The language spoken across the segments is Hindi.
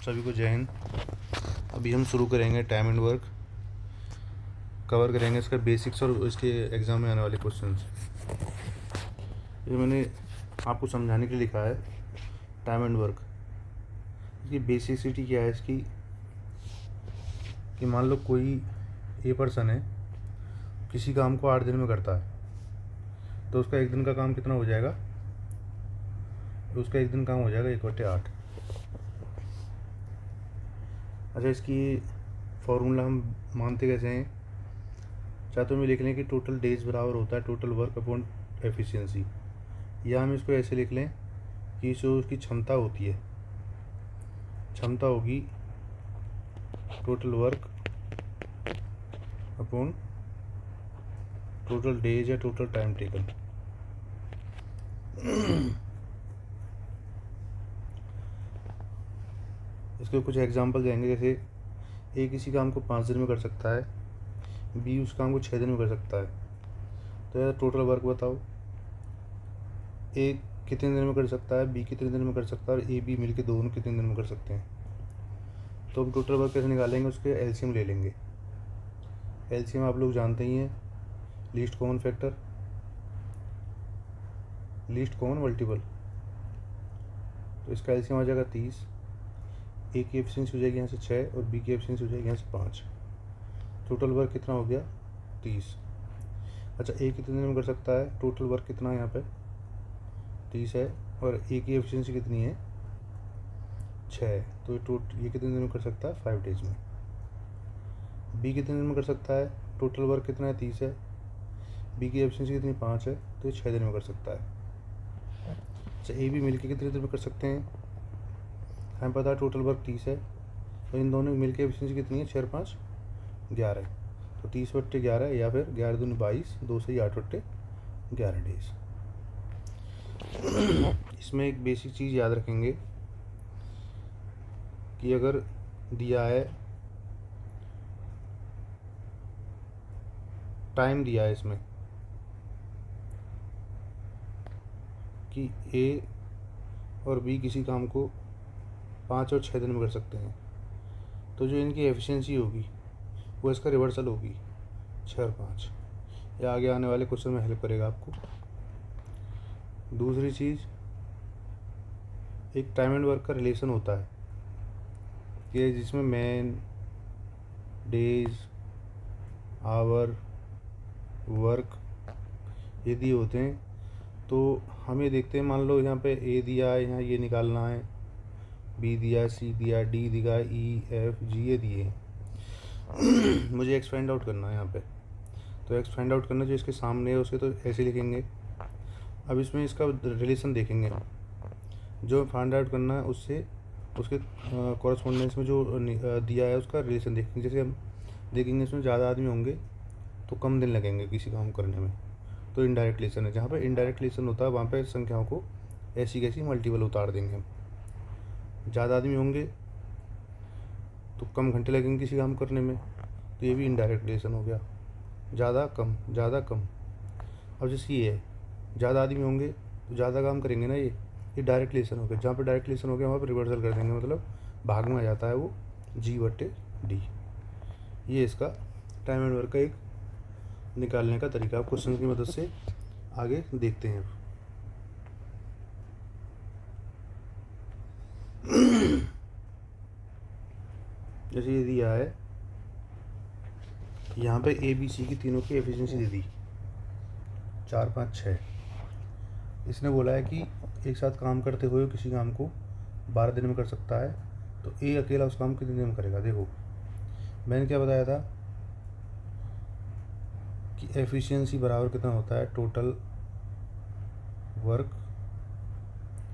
सभी को जय हिंद। अभी हम शुरू करेंगे टाइम एंड वर्क, कवर करेंगे इसका बेसिक्स और इसके एग्ज़ाम में आने वाले क्वेश्चंस। ये मैंने आपको समझाने के लिए लिखा है टाइम एंड वर्क। इसकी बेसिसिटी क्या है इसकी, कि मान लो कोई ए पर्सन है, किसी काम को 8 दिन में करता है, तो उसका एक दिन का काम कितना हो जाएगा? तो उसका एक दिन काम हो जाएगा 1/8। अच्छा, इसकी फॉर्मूला हम मानते कैसे हैं? चाहे तो हम लिख लें कि टोटल डेज बराबर होता है टोटल वर्क अपॉन एफिशिएंसी, या हम इसको ऐसे लिख लें कि जो उसकी क्षमता होती है, क्षमता होगी total work upon total days या टोटल टाइम टेकन। इसके कुछ एग्जांपल देंगे, जैसे ए किसी काम को 5 दिन में कर सकता है, बी उस काम को 6 दिन में कर सकता है। तो यार टोटल वर्क बताओ, ए कितने दिन में कर सकता है, बी कितने दिन में कर सकता है, और ए बी मिलके दोनों कितने दिन में कर सकते हैं। तो हम टोटल वर्क कैसे निकालेंगे? उसके एलसीएम ले लेंगे। एलसीएम आप लोग जानते ही हैं, least common factor, least common multiple. तो इसका एलसीएम आ जाएगा 30। ए की एफिशिएंसी हो जाएगी यहाँ से 6 और बी की एफिशिएंसी हो जाएगी यहाँ से 5। टोटल वर्क कितना हो गया? 30। अच्छा, ए कितने दिन में कर सकता है? टोटल वर्क कितना है यहाँ पे? 30 है, और ए की एफिशिएंसी कितनी है? 6। तो ये कितने दिन में कर सकता है? 5 डेज में। बी कितने दिन में कर सकता है? टोटल वर्क कितना है? 30 है, बी की एफिशिएंसी कितनी? 5 है, तो ये 6 दिन में कर सकता है। अच्छा, ए बी मिलके कितने दिन में कर सकते हैं? हमें पता है टोटल वर्क 30 है, तो इन दोनों मिलके एफिशिएंसी कितनी है? 6 और 5 11। तो 30/11, या फिर 11 दूनी 22, 2 से 8/11 डेज। इसमें एक बेसिक चीज़ याद रखेंगे कि अगर दिया है टाइम, दिया है इसमें कि ए और बी किसी काम को 5 और 6 दिन में कर सकते हैं, तो जो इनकी एफिशिएंसी होगी वो इसका रिवर्सल होगी 6 और 5। यह आगे आने वाले क्वेश्चन में हेल्प करेगा आपको। दूसरी चीज़, एक टाइम एंड वर्क का रिलेशन होता है कि जिसमें मैन, डेज, आवर, वर्क ये दिए होते हैं। तो हम ये देखते हैं, मान लो यहाँ पे ए दिया है, यहाँ ये निकालना है, बी दिया है, सी दिया है, डी दिया है, ई एफ जी ये दिए हैं। मुझे एक्स फाइंड आउट करना है यहाँ पे, तो एक्स फाइंड आउट करना जो इसके सामने है उसके तो ऐसे लिखेंगे। अब इसमें इसका रिलेशन देखेंगे, जो फाइंड आउट करना है उससे उसके कॉरस्पॉन्डेंस में जो दिया है उसका रिलेशन देखेंगे। जैसे हम देखेंगे इसमें ज़्यादा आदमी होंगे तो कम दिन लगेंगे किसी काम करने में, तो इनडायरेक्ट रिलेशन है। जहाँ पे इनडायरेक्ट रिलेशन होता है वहाँ पे संख्याओं को ऐसी कैसी मल्टीपल उतार देंगे हम। ज़्यादा आदमी होंगे तो कम घंटे लगेंगे किसी काम करने में, तो ये भी इनडायरेक्ट रिलेशन हो गया। ज़्यादा कम, ज़्यादा कम। अब जैसे ये है, ज़्यादा आदमी होंगे तो ज़्यादा काम करेंगे ना, ये डायरेक्ट रिलेशन हो गया। जहाँ पे डायरेक्ट रिलेशन हो गया वहाँ पे रिवर्सल कर देंगे, मतलब भाग में आ जाता है वो G/D। ये इसका टाइम एंड वर्क का एक निकालने का तरीका, क्वेश्चन की मदद से आगे देखते हैं। जैसे ये दिया है, यहाँ पे ए बी सी की तीनों की एफिशिएंसी दे दी 4 5 6। इसने बोला है कि एक साथ काम करते हुए किसी काम को 12 दिन में कर सकता है, तो ए अकेला उस काम कितने दिन में करेगा? देखो मैंने क्या बताया था कि एफिशिएंसी बराबर कितना होता है? Total work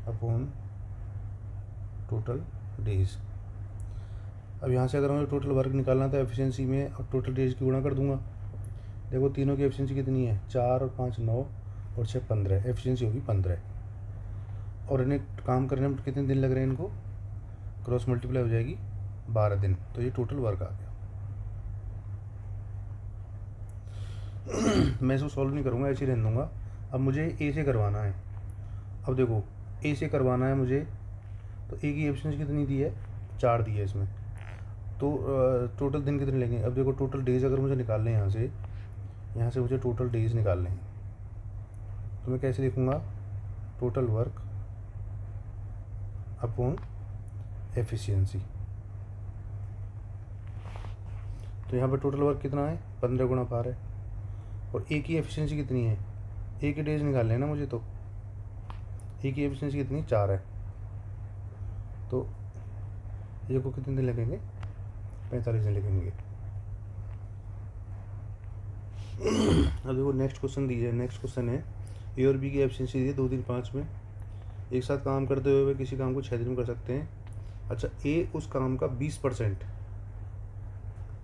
upon total days. अब यहाँ से अगर मुझे टोटल वर्क निकालना था एफिशिएंसी में, और टोटल डेज की गुणा कर दूंगा। देखो तीनों की एफिशिएंसी कितनी है? 4 और 5 9 और 6 15, एफिशिएंसी होगी 15। और इन्हें काम करने में कितने दिन लग रहे हैं? इनको क्रॉस मल्टीप्लाई हो जाएगी 12 दिन, तो ये टोटल वर्क आ गया। मैं इसको सॉल्व नहीं करूँगा, ऐसे ही रहने दूँगा। अब मुझे ए से करवाना है। अब देखो ए से करवाना है मुझे, तो ए की एफिशिएंसी कितनी दी है? 4 दिए इसमें, तो टोटल दिन कितने लेंगे। अब देखो टोटल डेज अगर मुझे निकालने हैं यहाँ से मुझे टोटल डेज निकालने हैं, तो मैं कैसे लिखूँगा, टोटल वर्क अपॉन एफिशिएंसी। तो यहाँ पर टोटल वर्क कितना है, 15 गुणा पार है, और ए की एफिशिएंसी कितनी है, ए के डेज निकालने हैं ना मुझे, तो ए की एफिशिएंसी कितनी 4 है, तो ये को कितने दिन लगेंगे, 45 दिन लगेंगे। अब देखो नेक्स्ट क्वेश्चन दीजिए, नेक्स्ट क्वेश्चन है ए और बी की एफिशिएंसी दी है 2 दिन 5 में, एक साथ काम करते हुए किसी काम को 6 दिन में कर सकते हैं। अच्छा, ए उस काम का 20%,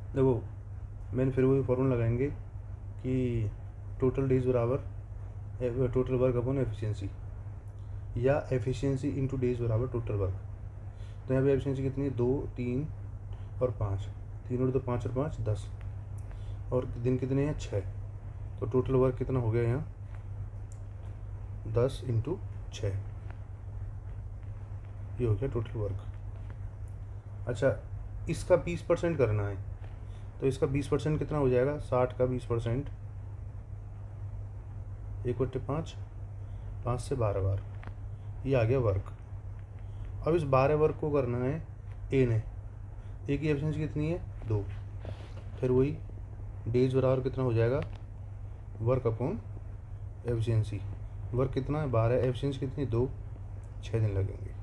देखो मैंने फिर वही फॉर्मूला लगाएंगे कि टोटल डेज बराबर टोटल वर्क अपॉन एफिशिएंसी, या एफिशिएंसी इंटू डेज बराबर टोटल वर्क। तो यहाँ पे एफिशिएंसी कितनी है, 2, 3 और 5, 3 और 2 5 और 5 10, और दिन कितने हैं 6, तो टोटल वर्क कितना हो गया यहाँ 10 इंटू 6, ये हो गया टोटल वर्क। अच्छा, इसका 20% करना है, तो इसका 20% कितना हो जाएगा, 60 का 20%, 1/5, 5 से 12 बार, ये आ गया वर्क। अब इस 12 वर्क को करना है ए ने, ए की एफिशिएंसी कितनी है 2, फिर वही डेज बराबर कितना हो जाएगा, वर्क अपॉन एफिशिएंसी, वर्क कितना है 12, एफिशिएंसी कितनी 2, 6 दिन लगेंगे।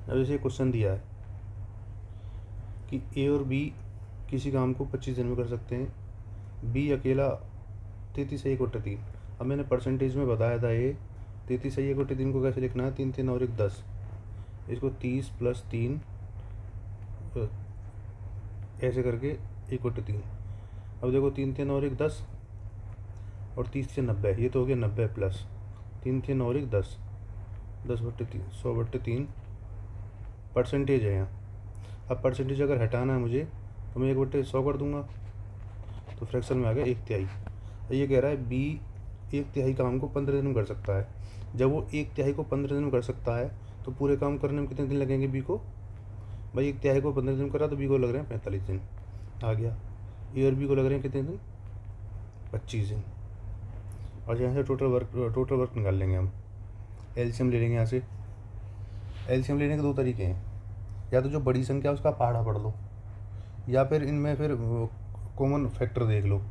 अब जैसे क्वेश्चन दिया है कि ए और बी किसी काम को 25 दिन में कर सकते हैं, बी अकेला 33 से 1/3। अब मैंने परसेंटेज में बताया था ये 33 से 1/3 को कैसे लिखना है, 3 3 और 1 10, इसको 30 + 3 ऐसे करके 1/3। अब देखो 3 3 और 1 10, और 30 से 90, ये तो हो गया 90 प्लस 3 3 और 1 10, 10/3 100/3 परसेंटेज है यहाँ। अब परसेंटेज अगर हटाना है मुझे, तो मैं 1/100 कर दूंगा, तो फ्रैक्शन में आ गया 1/3। ये कह रहा है बी 1/3 काम को 15 दिन में कर सकता है। जब वो 1/3 को 15 दिन में कर सकता है, तो पूरे काम करने में कितने दिन लगेंगे बी को, भाई 1/3 को 15 दिन में करा तो बी को लग रहे हैं 45 दिन, आ गया। ए और बी को लग रहे हैं कितने दिन, 25 दिन। और यहाँ से टोटल वर्क निकाल लेंगे हम, एलसीएम ले लेंगे। यहाँ से एलसीएम लेने के 2 तरीके हैं, या तो जो बड़ी संख्या उसका पहाड़ा पढ़ लो, या फिर इनमें फिर कॉमन फैक्टर देख लो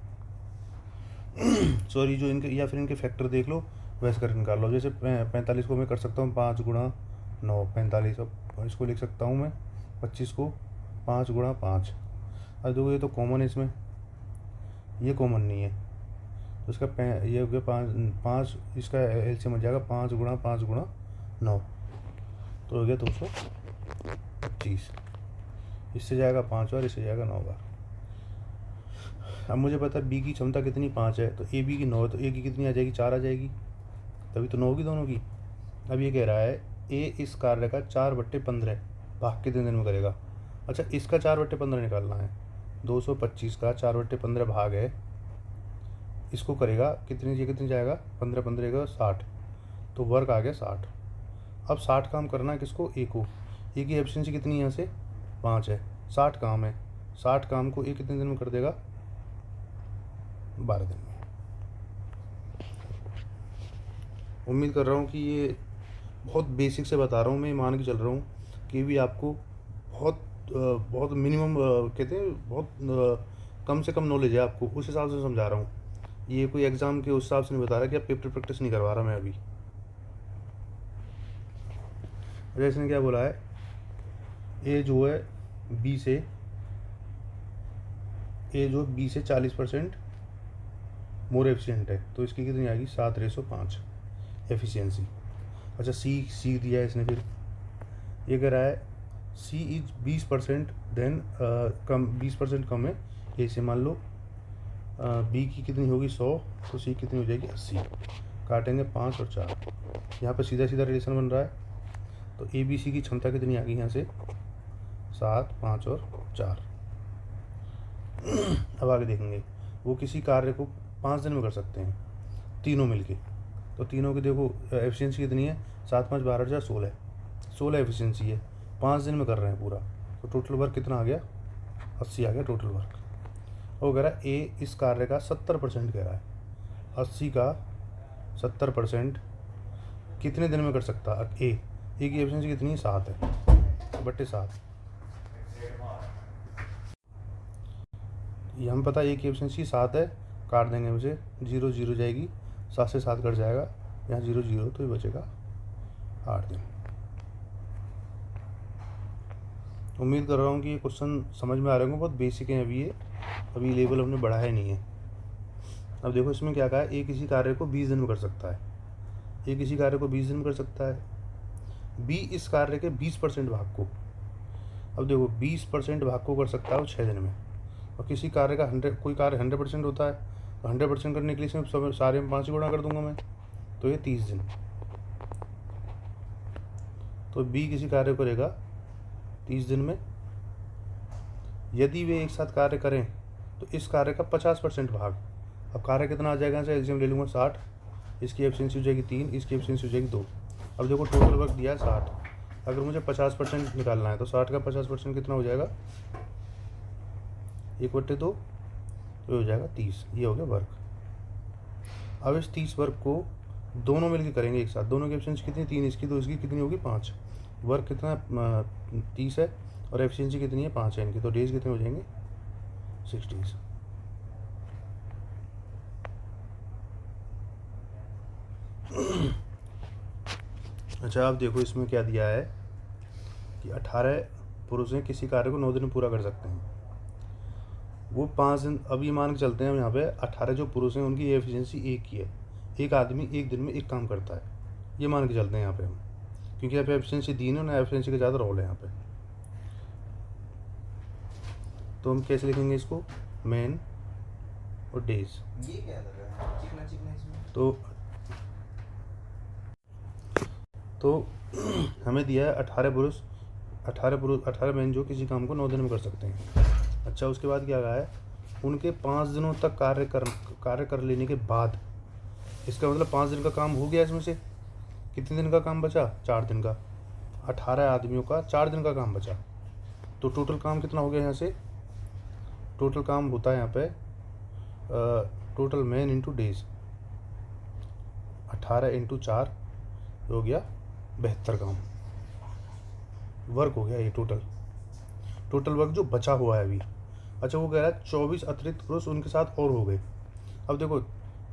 सॉरी जो इनके, या फिर इनके फैक्टर देख लो, वैसे कर निकाल लो। जैसे 45 को मैं कर सकता हूँ 5 गुणा 9 45, अब इसको लिख सकता हूँ मैं 25 को 5 गुणा 5। अब देखो ये तो कॉमन है, इसमें ये कॉमन नहीं है, तो इसका ये हो गया 5, इसका एलसीएम हो जाएगा 5 गुणा 5 गुणा 9, तो हो गया 225। इससे जाएगा 5 बार, इससे जाएगा 9 बार। अब मुझे पता है बी की क्षमता कितनी 5 है, तो ए बी की 9 है, तो ए की कितनी आ जाएगी 4 आ जाएगी, तभी तो 9 होगी दोनों की। अब ये कह रहा है ए इस कार्य का 4/15 भाग कितने दिन में करेगा। अच्छा, इसका 4/15 निकालना है, 225 का 4/15 भाग है, इसको करेगा कितनी, ये कितनी जाएगा 15 15 का 60, तो वर्क आ गया 60। अब 60 काम करना है किसको, ए को। ए की एफिशिएंसी कितनी है यहाँ से 5 है, 60 काम है, 60 काम को ए कितने दिन में कर देगा, 12 दिन में। उम्मीद कर रहा हूँ कि ये बहुत बेसिक से बता रहा हूँ, मैं मान के चल रहा हूँ कि भी आपको बहुत मिनिमम कहते हैं, बहुत कम से कम नॉलेज है आपको, उस हिसाब से समझा रहा हूँ। ये कोई एग्ज़ाम के उस हिसाब से नहीं बता रहा कि आप पेपर प्रैक्टिस नहीं करवा रहा मैं अभी। जैसे ने क्या बोला है, ए जो है बी से 40% मोर एफिशिएंट है, तो इसकी कितनी आएगी 7/5 एफिशिएंसी। अच्छा, सी दिया है इसने, फिर ये कह रहा है सी इज 20% देन कम 20% कम है ए से। मान लो बी की कितनी होगी 100, तो सी कितनी हो जाएगी 80, काटेंगे 5 और 4, यहाँ पे सीधा सीधा रिलेशन बन रहा है। तो ए बी सी की क्षमता कितनी आ गई यहाँ से 7 5 और 4। अब आगे देखेंगे, वो किसी कार्य को 5 दिन में कर सकते हैं तीनों मिलके, तो तीनों की देखो एफिशिएंसी कितनी है, 7 5 12 4 16, 16 एफिशिएंसी है, 5 दिन में कर रहे हैं पूरा। तो टोटल वर्क कितना आ गया, 80 आ गया टोटल वर्क। वो कह रहा है ए इस कार्य का 70% कह रहा है, 80 का 70% कितने दिन में कर सकता है। ए की एफिशिएंसी कितनी है, 7 है, बट्टे 7। ये हमें पता है ए की एफिशिएंसी 7 है, काट देंगे उसे, 0 0 जाएगी, 7 से 7 कट जाएगा, यहाँ 0 0 तो ये बचेगा 8 दिन। उम्मीद कर रहा हूँ कि ये क्वेश्चन समझ में आ रहे होंगे, बहुत बेसिक है अभी ये, अभी लेवल हमने बढ़ाया नहीं है। अब देखो इसमें क्या कहा है, ए किसी कार्य को 20 दिन में कर सकता है, ए किसी कार्य को 20 दिन में कर सकता है, बी इस कार्य के 20% भाग को, अब देखो 20% भाग को कर सकता है वो 6 दिन में, और किसी कार्य का 100, कोई कार्य 100% होता है तो 100% करने के लिए इसमें सब सारे में 5 ही गुणा कर दूंगा मैं, तो ये 30 दिन। तो बी किसी कार्य को करेगा 30 दिन में। यदि वे एक साथ कार्य करें तो इस कार्य का 50% भाग, अब कार्य कितना आ जाएगा, यहाँ से एग्जाम ले लूँगा 60, इसकी एफिशिएंसी हो जाएगी 3, इसकी एफिशिएंसी हो जाएगी 2। अब देखो टोटल वर्क दिया है 60, अगर मुझे 50% निकालना है तो 60 का 50% कितना हो जाएगा, 1/2, तो हो जाएगा 30। ये हो गया वर्क। अब इस 30 वर्क को दोनों मिलकर करेंगे एक साथ, दोनों की एफिशिएंसी कितनी, 3 इसकी, तो इसकी कितनी होगी 5। वर्क कितना 30 है और एफिशिएंसी कितनी है 5 है इनकी, तो डेज कितने हो जाएंगे 6 डेज। अच्छा अब देखो इसमें क्या दिया है कि 18 पुरुष हैं किसी कार्य को 9 दिन में पूरा कर सकते हैं, वो 5 दिन। अब ये मान के चलते हैं यहाँ पे 18 जो पुरुष हैं उनकी एफिशिएंसी 1 की है, एक आदमी एक दिन में एक काम करता है, ये मान के चलते हैं यहाँ पे हम, क्योंकि यहाँ पे एफिशिएंसी दी है ना, एफिशिएंसी का ज़्यादा रोल है यहाँ पे। तो हम कैसे लिखेंगे इसको, मैन और डेज। ये क्या लग रहा है, चिकना चिकना इसमें। तो हमें दिया है 18 पुरुष, 18 मैन जो किसी काम को 9 दिन में कर सकते हैं। अच्छा उसके बाद क्या कहा है, उनके 5 दिनों तक कार्य कर लेने के बाद, इसका मतलब 5 दिन का काम हो गया, इसमें से कितने दिन का काम बचा, 4 दिन का। 18 आदमियों का 4 दिन का काम बचा, तो टोटल काम कितना हो गया, यहाँ से टोटल काम होता है यहाँ पे total man into days, 18 into 4 हो गया 72 काम वर्क हो गया, ये टोटल वर्क जो बचा हुआ है अभी। अच्छा वो कह रहा है 24 अतिरिक्त पुरुष उनके साथ और हो गए। अब देखो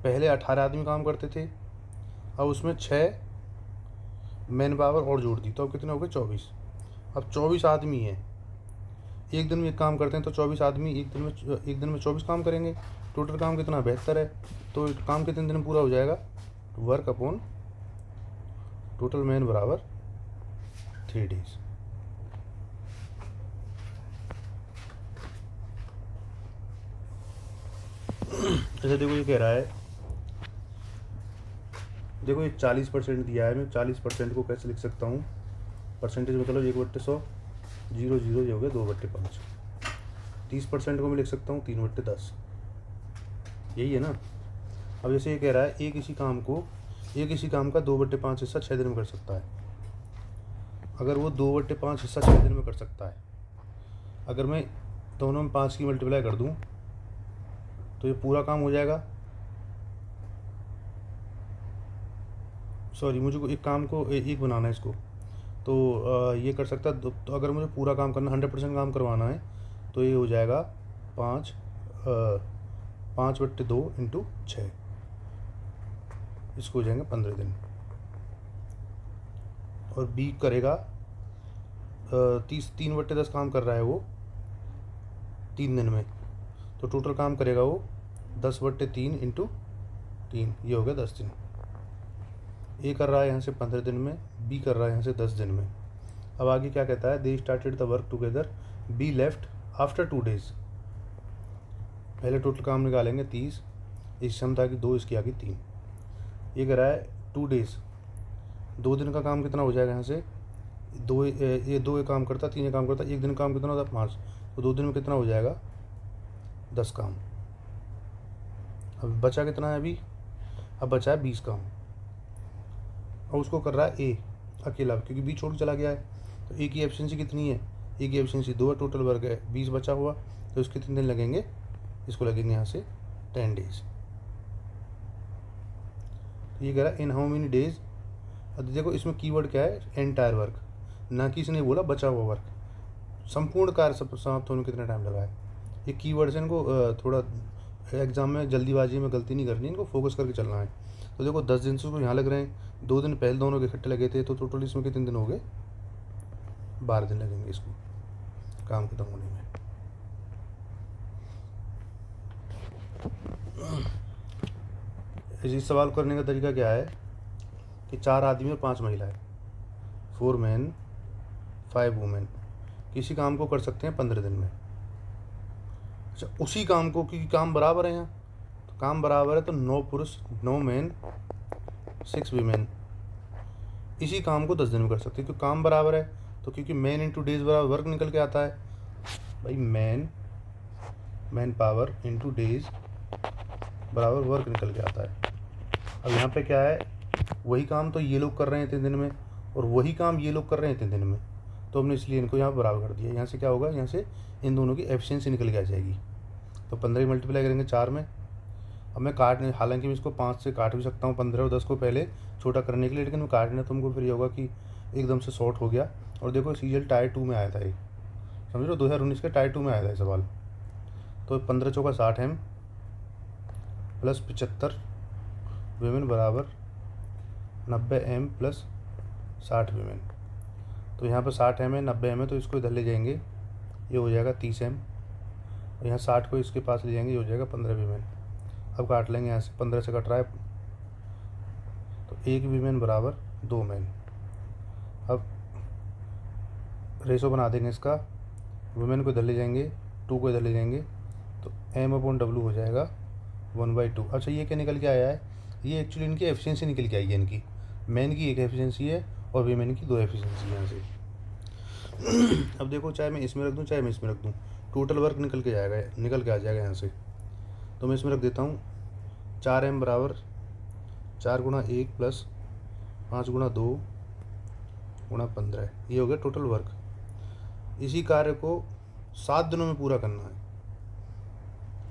पहले 18 आदमी काम करते थे, अब उसमें 6 मैन पावर और जोड़ दी, तो अब कितने हो गए 24। अब 24 आदमी हैं, एक दिन में एक काम करते हैं, तो 24 आदमी एक दिन में 24 काम करेंगे, टोटल काम कितना 72 है, तो काम कितने दिन में पूरा हो जाएगा, वर्क अपॉन टोटल मैन बराबर 3 डेज। अच्छा देखो ये कह रहा है, देखो ये 40% दिया है, मैं 40% को कैसे लिख सकता हूँ, परसेंटेज मतलब 1/100, 0 0 ये हो गया 2/5। 30% को मैं लिख सकता हूँ 3/10, यही है ना। अब जैसे ये कह रहा है किसी काम का 2/5 हिस्सा 6 दिन में कर सकता है, अगर वो 2/5 हिस्सा 6 दिन में कर सकता है, अगर मैं दोनों में 5 की मल्टीप्लाई कर दूँ तो ये पूरा काम हो जाएगा। सॉरी मुझे एक काम को एक बनाना है इसको, तो ये कर सकता है। तो अगर मुझे पूरा काम करना 100% काम करवाना है तो ये हो जाएगा 5/2 इंटू 6, इसको हो जाएंगे 15 दिन। और बी करेगा 3/10 काम कर रहा है वो 3 दिन में, तो टोटल काम करेगा वो 10/3 इंटू 3, ये हो गया 10 दिन। ए कर रहा है यहाँ से 15 दिन में, बी कर रहा है यहाँ से 10 दिन में। अब आगे क्या कहता है, they started the work together, be left after 2 days. पहले टोटल काम निकालेंगे 30, इस क्षमता की 2, इसकी आ गई 3। ये कह रहा है 2 डेज, 2 दिन का काम कितना हो जाएगा, यहाँ से 2 काम करता, 3 काम करता, एक दिन काम कितना होता 5, तो 2 दिन में कितना हो जाएगा 10 काम। अब बचा कितना है अभी, अब बचा है 20 काम। और उसको कर रहा है ए अकेला, क्योंकि बी छोड़ के चला गया है। तो ए की एफिशिएंसी कितनी है, ए की एफिशिएंसी 2 है, टोटल वर्क है 20 बचा हुआ, तो इसके कितने दिन लगेंगे, इसको लगेंगे यहाँ से 10 डेज। तो ये कह रहा है इन हाउ मेनी डेज। अब देखो इसमें कीवर्ड क्या है, एंटायर वर्क, ना कि इसने बोला बचा हुआ वर्क। संपूर्ण कार्य समाप्त होने में कितना टाइम लगा है। ये कीवर्ड से इनको थोड़ा एग्जाम में जल्दीबाजी में गलती नहीं करनी, इनको फोकस करके चलना है। तो देखो 10 दिन से उसको यहाँ लग रहे हैं, 2 दिन पहले दोनों के इकट्ठे लगे थे, तो टोटल इसमें कितने दिन हो गए, 12 दिन लगेंगे इसको काम खत्म होने में। इस सवाल करने का तरीका क्या है कि 4 आदमी और 5 महिलाएं, 4 मैन 5 वुमेन, किसी काम को कर सकते हैं 15 दिन में। अच्छा, उसी काम को, क्योंकि काम बराबर है यहाँ, तो काम बराबर है, तो 9 पुरुष 9 मैन 6 वीमेन इसी काम को 10 दिन में कर सकते हैं, क्योंकि काम बराबर है। तो क्योंकि मैन इंटू डेज बराबर वर्क निकल के आता है भाई, मैन पावर इंटू डेज बराबर वर्क निकल के आता है। अब यहाँ पे क्या है, वही काम तो ये लोग कर रहे हैं इतने दिन में, और वही काम ये लोग कर रहे हैं इतने दिन में, तो हमने इसलिए इनको यहाँ बराबर कर दिया। यहाँ से क्या होगा, यहाँ से इन दोनों की एफिशिएंसी निकल के आ जाएगी। तो 15 मल्टीप्लाई करेंगे 4 में। अब मैं हालांकि मैं इसको 5 से काट भी सकता हूँ, 15 और 10 को पहले छोटा करने के लिए, लेकिन मैं काटने तुमको फिर ये होगा कि एकदम से शॉर्ट हो गया। और देखो सीरियल टायर 2 में आया था ये, समझ लो 2019 के टायर 2 में आया था ये सवाल। तो 15 चौका 60 एम प्लस 75 वीमेन बराबर 90 एम प्लस 60 वीमेन। तो यहाँ पर 60 एम है, 90 एम है, तो इसको इधर ले जाएंगे, ये हो जाएगा 30 एम, और यहाँ 60 को इसके पास ले जाएंगे, ये हो जाएगा 15 वीमेन। अब काट लेंगे यहाँ से, 15 से कट रहा है, तो 1 वीमेन बराबर 2 मैन। अब रेशो बना देंगे इसका, वुमेन को इधर ले जाएंगे, 2 को इधर ले जाएंगे, तो M/W हो जाएगा 1/2। अच्छा, ये क्या निकल के आया है, ये एक्चुअली इनकी एफिशिएंसी निकल के आई है। इनकी मैन की 1 एफिशिएंसी है और वीमेन की 2 एफिशिएंसी है यहाँ से। अब देखो, चाहे मैं इसमें रख दूँ चाहे मैं इसमें रख दूँ, टोटल वर्क निकल के आ जाएगा यहाँ से। तो मैं इसमें रख देता हूँ 4M बराबर 4 गुणा 1 प्लस 5 गुणा 2 गुणा 15, ये हो गया टोटल वर्क। इसी कार्य को 7 दिनों में पूरा करना है।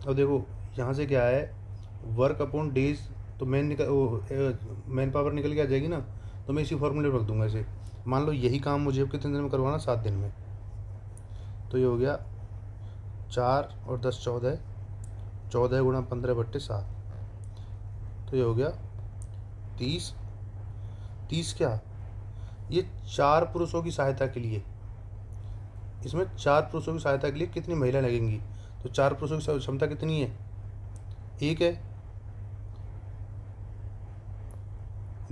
अब देखो यहाँ से क्या है, वर्क अपॉन डेज, तो मैन पावर निकल के आ जाएगी ना, तो मैं इसी फॉर्मूले में रख दूंगा इसे। मान लो यही काम मुझे अब कितने दिन में करवाना, 7 दिन में। तो ये हो गया 4 और 10 14, 14 गुणा 15/7, तो ये हो गया 30 क्या, ये 4 पुरुषों की सहायता के लिए, इसमें 4 पुरुषों की सहायता के लिए कितनी महिला लगेंगी। तो 4 पुरुषों की क्षमता कितनी है, 1 है।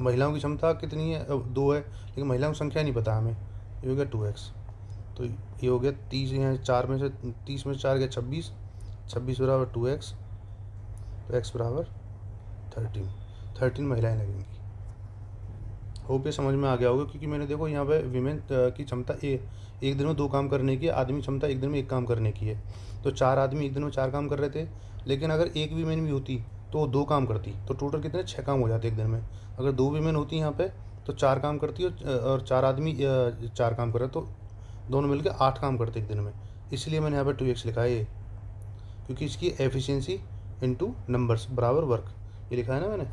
महिलाओं की क्षमता कितनी है, 2 है, लेकिन महिलाओं की संख्या नहीं पता हमें। ये हो गया 2x, तो ये हो गया 30, यहाँ 4 में से 30 में से 4 गया 26 बराबर 2x, तो x बराबर 13 महिलाएं लगेंगी। होप ये समझ में आ गया होगा, क्योंकि मैंने देखो यहाँ पे वीमेन की क्षमता एक दिन में 2 काम करने की, आदमी क्षमता एक दिन में 1 काम करने की है। तो 4 आदमी एक दिन में 4 काम कर रहे थे, लेकिन अगर 1 वीमेन भी होती तो वो 2 काम करती, तो टोटल कितने 6 काम हो जाते एक दिन में। अगर 2 वीमेन होती यहाँ पे तो 4 काम करती, और 4 आदमी 4 काम कर रहे, तो दोनों मिलकर 8 काम करते एक दिन में। इसलिए मैंने यहाँ पे 2x लिखा है ये, क्योंकि इसकी एफिशिएंसी इनटू नंबर्स बराबर वर्क, ये लिखा है ना मैंने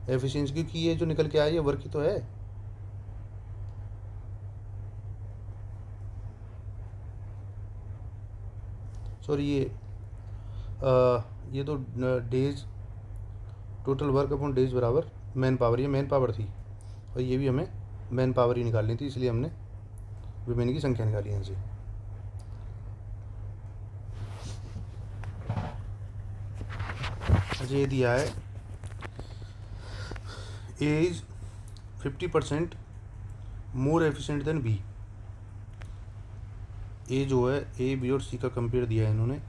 एफिशिएंसी, क्योंकि ये जो निकल के आया ये वर्क ही तो है। सॉरी, ये तो days, total work upon days बराबर मैन पावर, ये मैन पावर थी, और ये भी हमें मैन पावर ही निकालनी थी, इसलिए हमने विमेन की संख्या निकाली यहाँ से। अच्छा, ये दिया है A is 50% more efficient than B. A जो है, ए बी और सी का कंपेयर दिया है इन्होंने।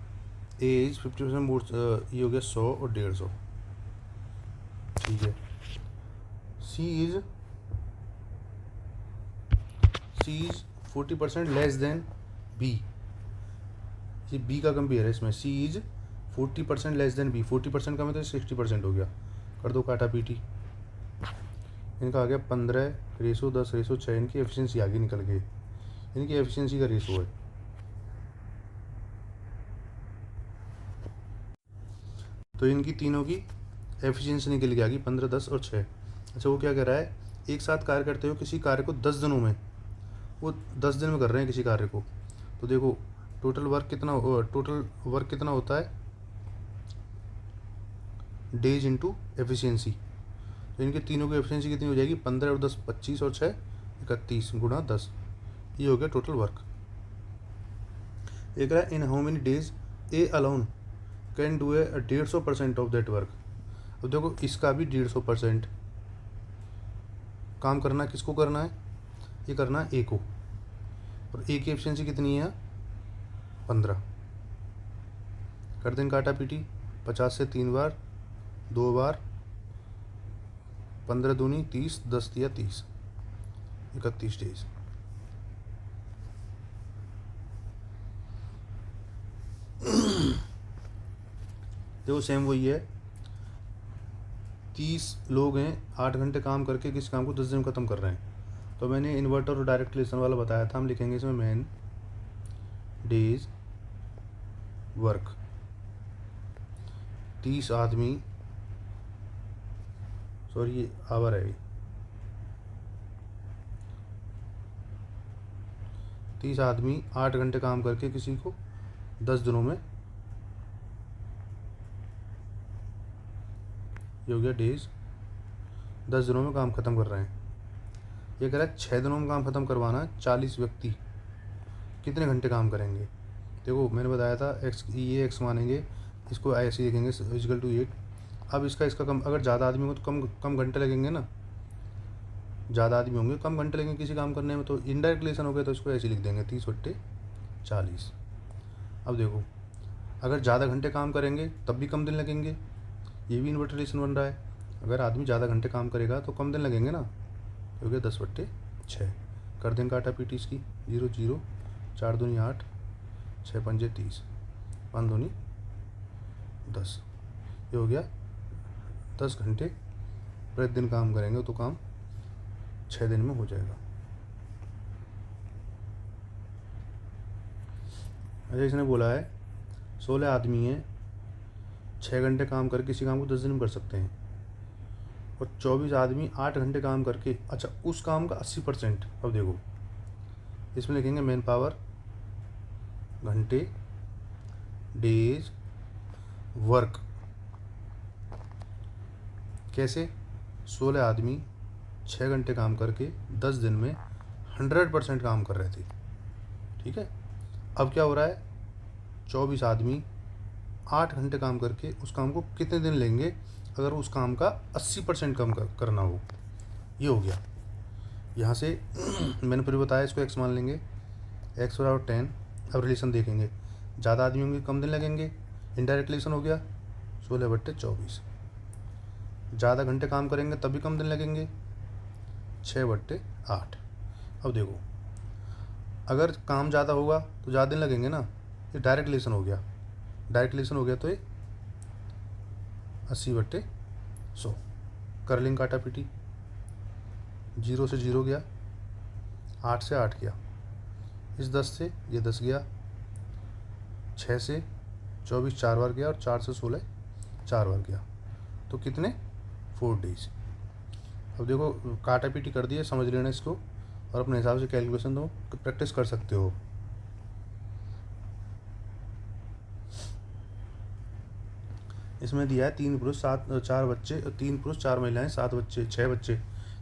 ए इज 50% मोर, ये हो गया 100 और 150, ठीक है। सी इज 40% लेस देन बी, ये बी का कंपेयर है इसमें। सी इज 40% लेस देन बी, 40% का मतलब 60% हो गया, कर दो काटा पीटी। इनका आ गया 15:10:6, इनकी एफिशिएंसी आगे निकल गई, इनकी एफिशिएंसी का रेशो है। तो इनकी तीनों की एफिशिएंसी निकल के आ गई 15, 10 और 6। अच्छा, वो क्या कह रहा है, एक साथ कार्य करते हुए किसी कार्य को 10 दिनों में, वो 10 दिन में कर रहे हैं किसी कार्य को। तो देखो टोटल वर्क कितना होता है, डेज इंटू एफिशिएंसी। तो इनके तीनों की एफिशिएंसी कितनी हो जाएगी, 15 और 10 25 और 6 31 गुणा 10, ये हो गया टोटल वर्क। एक रहा in how many days A alone can do a 150% of that work. अब देखो इसका भी 150% काम करना किसको करना है, ये करना है ए को, और ए की एफिशिएंसी कितनी है 15। कर दें काटा पीटी, 50 से 3 बार 2 बार, 15 दूनी 30, 10 दिया 30, 31 डेज। देखो सेम वही है, 30 लोग हैं, 8 घंटे काम करके किसी काम को 10 दिन में ख़त्म कर रहे हैं। तो मैंने इन्वर्टर और डायरेक्ट रिलेशन वाला बताया था, हम लिखेंगे इसमें मैन डेज वर्क। 30 आदमी, सॉरी ये आवर है, 30 आदमी 8 घंटे काम करके किसी को 10 दिनों में, ये हो गया डेज, 10 दिनों में काम ख़त्म कर रहे हैं। ये कह रहा है 6 दिनों में काम ख़त्म करवाना है, 40 व्यक्ति कितने घंटे काम करेंगे। देखो मैंने बताया था एक्स, ये एक्स मानेंगे, इसको ऐसे ही लिखेंगे इक्वल टू 8। अब इसका कम, अगर ज़्यादा आदमी हो तो कम कम घंटे लगेंगे ना, ज़्यादा आदमी होंगे कम घंटे लगेंगे किसी काम करने में, तो इनडायरेक्ट रिलेशन हो गया, तो इसको ऐसे लिख देंगे 30/40। अब देखो अगर ज़्यादा घंटे काम करेंगे तब भी कम दिन लगेंगे, ये भी इन्वर्टर रिलेशन बन रहा है। अगर आदमी ज़्यादा घंटे काम करेगा तो कम दिन लगेंगे ना, हो गया 10/6। कर देंगे काटा पीटी इसकी, 0 0, 4 दूनी 8, 6 पंजे 30, 5 दूनी 10, ये हो गया 10 घंटे प्रतिदिन काम करेंगे तो काम 6 दिन में हो जाएगा। अच्छा, इसने बोला है 16 आदमी हैं, 6 घंटे काम करके किसी काम को 10 दिन में कर सकते हैं, और 24 आदमी 8 घंटे काम करके, अच्छा उस काम का 80%। अब देखो इसमें लिखेंगे मैन पावर घंटे डेज वर्क। कैसे, 16 आदमी 6 घंटे काम करके 10 दिन में 100% काम कर रहे थे, ठीक है। अब क्या हो रहा है, 24 आदमी 8 घंटे काम करके उस काम को कितने दिन लेंगे अगर उस काम का 80% कम करना हो, ये हो गया। यहाँ से मैंने फिर बताया, इसको एक्स मान लेंगे, एक्स बराबर 10। अब रिलेशन देखेंगे, ज़्यादा आदमी होंगे कम दिन लगेंगे, इनडायरेक्ट रिलेशन हो गया 16/24। ज़्यादा घंटे काम करेंगे तब भी कम दिन लगेंगे, 6/8। अब देखो अगर काम ज़्यादा होगा तो ज़्यादा दिन लगेंगे ना, ये डायरेक्ट रिलेशन हो गया, डायरेक्ट रिलेशन हो गया तो ये 80/100। कर लेंगे काटा पीटी, 0 से 0 गया, 8 से 8 गया, इस 10 से ये 10 गया, 6 से 24 4 बार गया, और 4 से 16 4 बार गया, तो कितने 4 डेज। अब देखो काटा पीटी कर दिए, समझ लेना इसको, और अपने हिसाब से कैलकुलेशन दो, प्रैक्टिस कर सकते हो। इसमें दिया है 3 पुरुष 4 बच्चे, 3 पुरुष 4 महिलाएं, 7 बच्चे, 6 बच्चे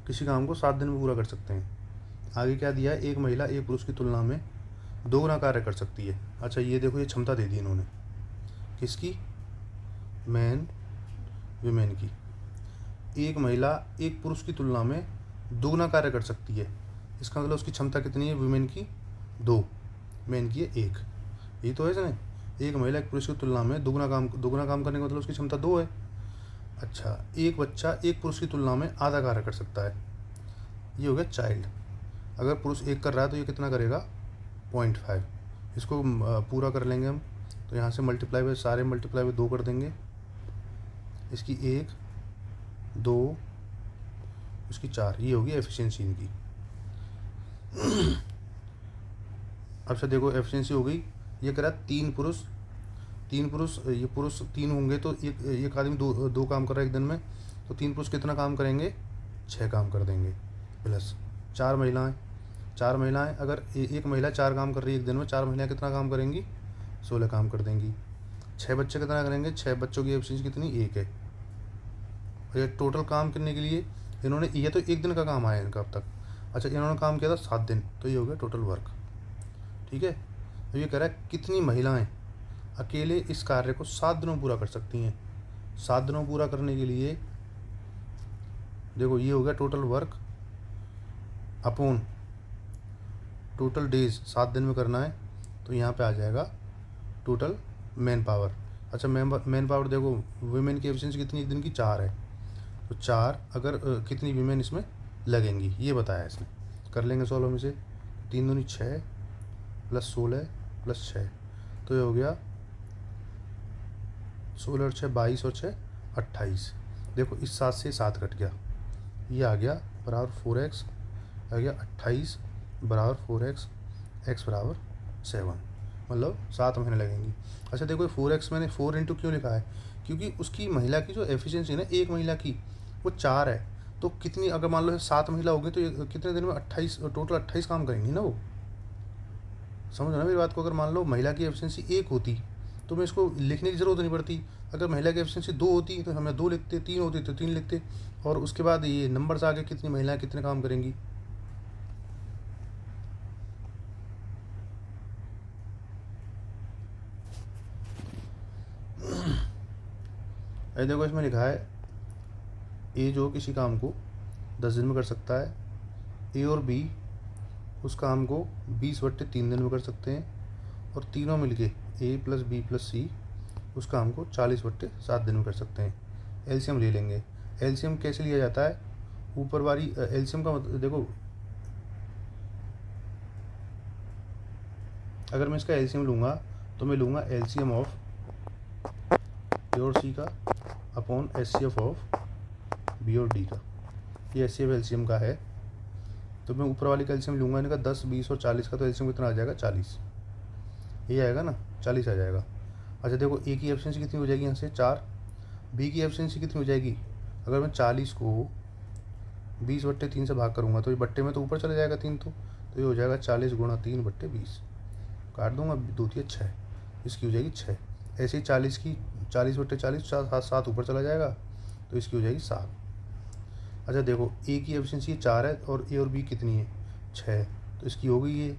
किसी काम को 7 दिन में पूरा कर सकते हैं। आगे क्या दिया है, एक महिला एक पुरुष की तुलना में 2 गुना कार्य कर सकती है। अच्छा ये देखो, ये क्षमता दे दी इन्होंने, किसकी, मैन विमेन की। एक महिला एक पुरुष की तुलना में 2 गुना कार्य कर सकती है, इसका मतलब उसकी क्षमता कितनी है, विमेन की 2, मैन की है 1। यही तो है इसने, एक महिला एक पुरुष की तुलना में 2 गुना काम करने का मतलब उसकी क्षमता 2 है। अच्छा, एक बच्चा एक पुरुष की तुलना में आधा कार्य कर सकता है, ये हो गया चाइल्ड। अगर पुरुष 1 कर रहा है तो ये कितना करेगा 0.5। इसको पूरा कर लेंगे हम, तो यहाँ से मल्टीप्लाई बाय, सारे मल्टीप्लाई बाय 2 कर देंगे, इसकी 1 2, इसकी की 4, ये होगी एफिशिएंसी इनकी। अब से देखो एफिशिएंसी हो गई, ये करा 3 पुरुष, ये पुरुष 3 होंगे तो एक आदमी दो काम कर रहा है एक दिन में, तो 3 पुरुष कितना काम करेंगे, 6 काम कर देंगे। प्लस 4 महिलाएं, अगर एक महिला 4 काम कर रही है एक दिन में, 4 महिलाएं कितना काम करेंगी, 16 काम कर देंगी। 6 बच्चे कितना करेंगे, 6 बच्चों की एफिशिएंसी कितनी, 1 है। और ये टोटल काम करने के लिए इन्होंने, ये तो एक दिन का काम आया इनका अब तक, अच्छा इन्होंने काम किया था 7 दिन, तो ये हो गया टोटल वर्क। ठीक है, तो ये कह रहा है कितनी महिलाएं अकेले इस कार्य को 7 दिनों पूरा कर सकती हैं। 7 दिनों पूरा करने के लिए देखो ये हो गया total work upon total days, 7 दिन में करना है, तो यहाँ पे आ जाएगा टोटल मैन पावर। अच्छा मैन पावर देखो, वीमेन की एफिशिएंसी कितनी एक दिन की, 4 है, तो 4 अगर कितनी वीमेन इसमें लगेंगी ये बताया इसने। कर लेंगे सॉल्व हम इसे, 3 दूनी 6 प्लस 16 प्लस 6, तो ये हो गया 16 और 6 22 और 6 28। देखो इस 7 से 7 कट गया, ये आ गया बराबर 4x, आ गया 28 बराबर 4x, x बराबर 7, मतलब 7 महीने लगेंगी। अच्छा देखो 4x मैंने 4 इंटू क्यों लिखा है, क्योंकि उसकी महिला की जो एफिशिएंसी है ना, एक महिला की वो 4 है, तो कितनी, अगर मान लो 7 महिला होगी तो ये कितने दिन में 28, टोटल 28 काम करेंगी ना वो। समझो ना मेरी बात को, अगर मान लो महिला की एफिशिएंसी 1 होती तो मैं इसको लिखने की ज़रूरत नहीं पड़ती, अगर महिला की एफिशिएंसी 2 होती तो हमें 2 लिखते, 3 होती तो 3 लिखते, और उसके बाद ये नंबर्स आगे कितनी महिलाएं कितने काम करेंगी। ये देखो इसमें लिखा है ए जो किसी काम को 10 दिन में कर सकता है, ए और बी उस काम को 20/3 दिन में कर सकते हैं, और तीनों मिलके ए प्लस बी प्लस सी उस काम को 40/7 दिन में कर सकते हैं। एलसीएम ले लेंगे। एलसीएम कैसे लिया जाता है, ऊपर वाली एलसीएम का मतलब देखो, अगर मैं इसका एलसीएम लूँगा तो मैं लूँगा एलसीएम ऑफ ए और सी का अपॉन एचसीएफ ऑफ बी और डी का, ये एचसीएफ एलसीएम का है, तो मैं ऊपर वाली का एलसीएम लूँगा इनका 10, 20 और 40 का, तो एलसीएम कितना आ जाएगा 40, ये आएगा ना 40 आ जाएगा। अच्छा देखो ए की एफिशिएंसी कितनी हो जाएगी यहाँ से 4, बी की एफिशिएंसी कितनी हो जाएगी, अगर मैं 40 को 20/3 से भाग करूँगा तो ये बट्टे में तो ऊपर चला जाएगा 3, तो ये हो जाएगा 40 गुणा 3/20, काट दूंगा 2 × 6, इसकी हो जाएगी 6। ऐसे ही 40 की 40/40 7 ऊपर चला जाएगा, तो इसकी हो जाएगी 7। अच्छा देखो ए की एफिशिएंसी 4 है और ए और बी कितनी है 6, तो इसकी हो गई ये।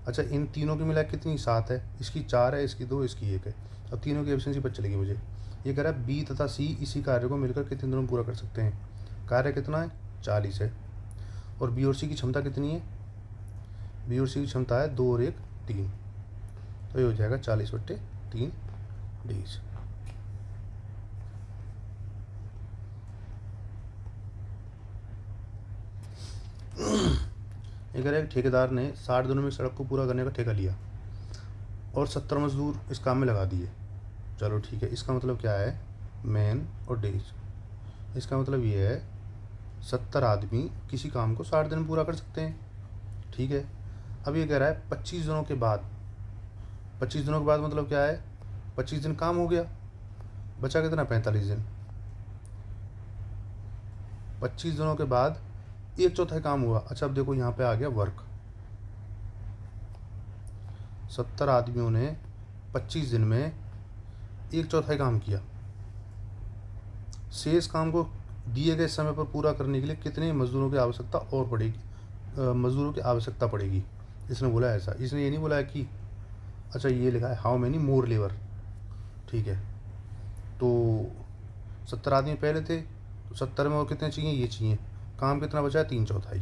अच्छा इन तीनों की मिला कितनी 7 है, इसकी 4 है, इसकी 2, इसकी 1 है, अब तीनों की एफिशिएंसी पता चलेगी मुझे। ये कह रहा है बी तथा सी इसी कार्य को मिलकर कितने दिनों में पूरा कर सकते हैं, कार्य कितना है 40 है, और बी और सी की क्षमता कितनी है, बी और सी की क्षमता है 2 और 1 3, तो ये हो जाएगा 40/3 डेज। अगर एक ठेकेदार ने 60 दिनों में सड़क को पूरा करने का ठेका लिया और 70 मजदूर इस काम में लगा दिए, चलो ठीक है, इसका मतलब क्या है, मैन और डेज, इसका मतलब ये है 70 आदमी किसी काम को 60 दिन में पूरा कर सकते हैं। ठीक है, अब ये कह रहा है 25 दिनों के बाद, 25 दिनों के बाद मतलब क्या है, 25 दिन काम हो गया, बचा कितना 45 दिन, 25 दिनों के बाद 1/4 काम हुआ। अच्छा अब देखो यहाँ पे आ गया वर्क, 70 आदमियों ने 25 दिन में 1/4 काम किया, शेष काम को दिए गए समय पर पूरा करने के लिए कितने मजदूरों की आवश्यकता और पड़ेगी, मजदूरों की आवश्यकता पड़ेगी, इसने बोला है ऐसा, इसने ये नहीं बोला है कि, अच्छा ये लिखा है हाउ मैनी मोर लेबर, ठीक है, तो 70 आदमी पहले थे, तो 70 में और कितने चाहिए, ये चाहिए, काम कितना बचा है 3/4,